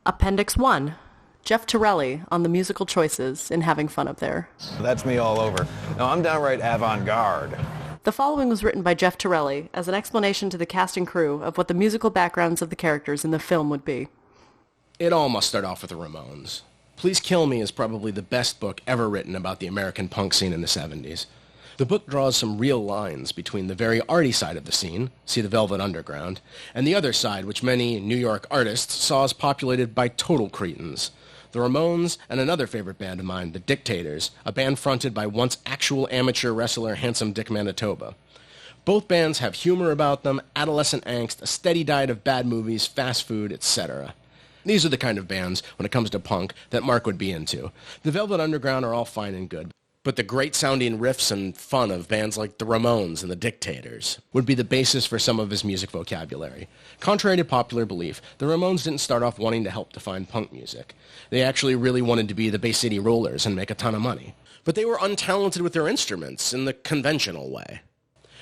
Appendix 1. Geoff Tarulli on the musical choices in Having Fun Up There. That's me all over. No, I'm downright avant-garde. The following was written by Geoff Tarulli as an explanation to the cast and crew of what the musical backgrounds of the characters in the film would be. It all must start off with the Ramones. Please Kill Me is probably the best book ever written about the American punk scene in the 70s. The book draws some real lines between the very arty side of the scene, see the Velvet Underground, and the other side, which many New York artists saw as populated by total cretins. The Ramones and another favorite band of mine, the Dictators, a band fronted by once actual amateur wrestler Handsome Dick Manitoba. Both bands have humor about them, adolescent angst, a steady diet of bad movies, fast food, etc. These are the kind of bands, when it comes to punk, that Mark would be into. The Velvet Underground are all fine and good, but the great-sounding riffs and fun of bands like the Ramones and the Dictators would be the basis for some of his music vocabulary. Contrary to popular belief, the Ramones didn't start off wanting to help define punk music. They actually really wanted to be the Bay City Rollers and make a ton of money. But they were untalented with their instruments in the conventional way.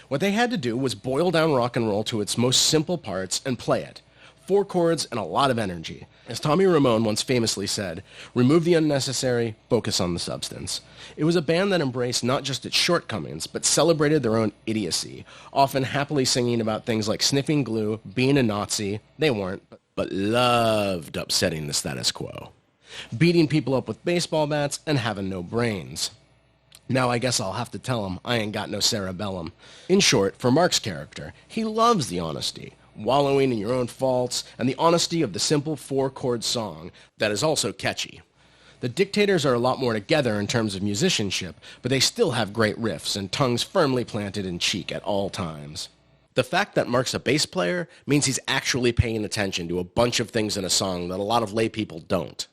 What they had to do was boil down rock and roll to its most simple parts and play it. 4 chords and a lot of energy. As Tommy Ramone once famously said, remove the unnecessary, focus on the substance. It was a band that embraced not just its shortcomings, but celebrated their own idiocy, often happily singing about things like sniffing glue, being a Nazi, they weren't, but loved upsetting the status quo, beating people up with baseball bats, and having no brains. Now I guess I'll have to tell him I ain't got no cerebellum. In short, for Mark's character, he loves the honesty, wallowing in your own faults, and the honesty of the simple 4-chord song that is also catchy. The Dictators are a lot more together in terms of musicianship, but they still have great riffs and tongues firmly planted in cheek at all times. The fact that Mark's a bass player means he's actually paying attention to a bunch of things in a song that a lot of lay people don't.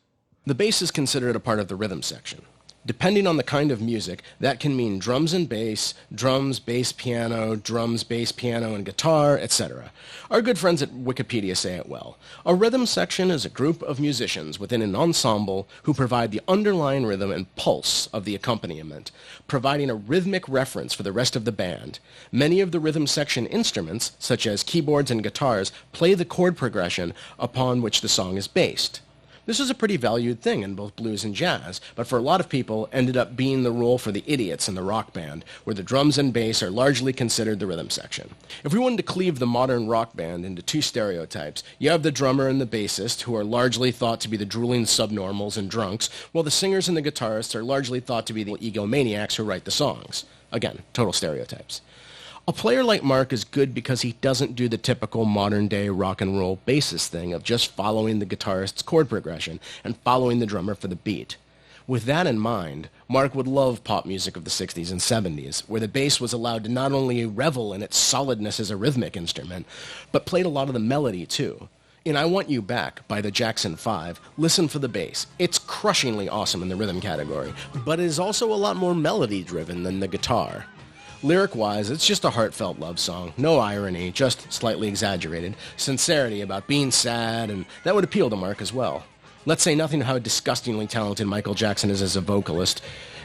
The bass is considered a part of the rhythm section. Depending on the kind of music, that can mean drums and bass, drums, bass, piano, drums, bass, piano, and guitar, etc. Our good friends at Wikipedia say it well. A rhythm section is a group of musicians within an ensemble who provide the underlying rhythm and pulse of the accompaniment, providing a rhythmic reference for the rest of the band. Many of the rhythm section instruments, such as keyboards and guitars, play the chord progression upon which the song is based. This is a pretty valued thing in both blues and jazz, but for a lot of people ended up being the role for the idiots in the rock band, where the drums and bass are largely considered the rhythm section. If we wanted to cleave the modern rock band into 2 stereotypes, you have the drummer and the bassist, who are largely thought to be the drooling subnormals and drunks, while the singers and the guitarists are largely thought to be the egomaniacs who write the songs. Again, total stereotypes. A player like Mark is good because he doesn't do the typical modern-day rock and roll bassist thing of just following the guitarist's chord progression and following the drummer for the beat. With that in mind, Mark would love pop music of the 60s and 70s, where the bass was allowed to not only revel in its solidness as a rhythmic instrument, but played a lot of the melody too. In I Want You Back by the Jackson 5, listen for the bass. It's crushingly awesome in the rhythm category, but it is also a lot more melody-driven than the guitar. Lyric-wise, it's just a heartfelt love song. No irony, just slightly exaggerated. Sincerity about being sad, and that would appeal to Mark as well. Let's say nothing of how disgustingly talented Michael Jackson is as a vocalist.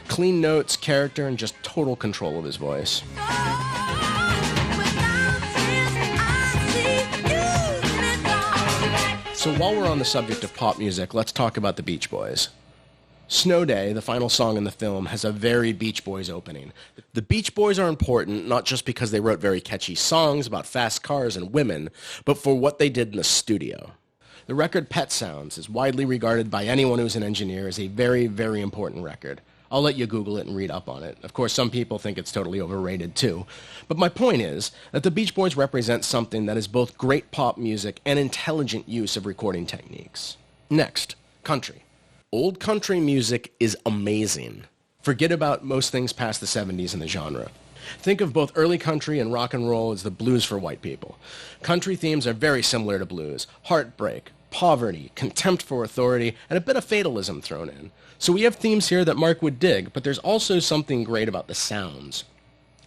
Clean notes, character, and just total control of his voice. So while we're on the subject of pop music, let's talk about the Beach Boys. Snow Day, the final song in the film, has a very Beach Boys opening. The Beach Boys are important not just because they wrote very catchy songs about fast cars and women, but for what they did in the studio. The record Pet Sounds is widely regarded by anyone who's an engineer as a very, very important record. I'll let you Google it and read up on it. Of course, some people think it's totally overrated too. But my point is that the Beach Boys represent something that is both great pop music and intelligent use of recording techniques. Next, country. Old country music is amazing. Forget about most things past the 70s in the genre. Think of both early country and rock and roll as the blues for white people. Country themes are very similar to blues. Heartbreak, poverty, contempt for authority, and a bit of fatalism thrown in. So we have themes here that Mark would dig, but there's also something great about the sounds.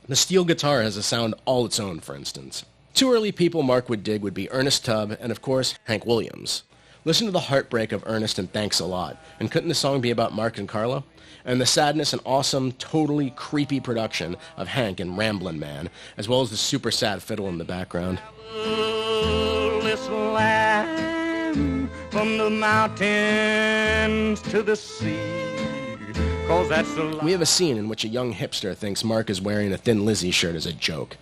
The steel guitar has a sound all its own, for instance. 2 early people Mark would dig would be Ernest Tubb and, of course, Hank Williams. Listen to the heartbreak of Ernest and Thanks a Lot. And couldn't the song be about Mark and Carla? And the sadness and awesome, totally creepy production of Hank and Ramblin' Man, as well as the super sad fiddle in the background. Little lamb, from the mountains to the sea. 'Cause that's the life. We have a scene in which a young hipster thinks Mark is wearing a Thin Lizzy shirt as a joke.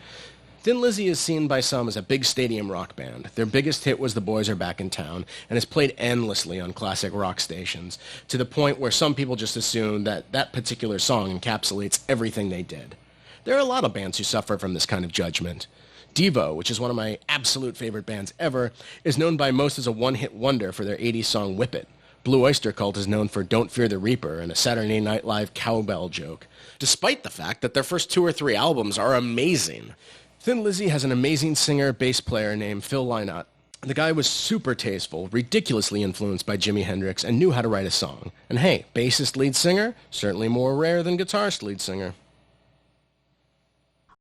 Thin Lizzy is seen by some as a big stadium rock band. Their biggest hit was The Boys Are Back in Town, and is played endlessly on classic rock stations, to the point where some people just assume that that particular song encapsulates everything they did. There are a lot of bands who suffer from this kind of judgment. Devo, which is one of my absolute favorite bands ever, is known by most as a one-hit wonder for their 80s song Whip It. Blue Oyster Cult is known for Don't Fear the Reaper and a Saturday Night Live cowbell joke, despite the fact that their first 2 or 3 albums are amazing. Thin Lizzy has an amazing singer, bass player named Phil Lynott. The guy was super tasteful, ridiculously influenced by Jimi Hendrix, and knew how to write a song. And hey, bassist lead singer? Certainly more rare than guitarist lead singer.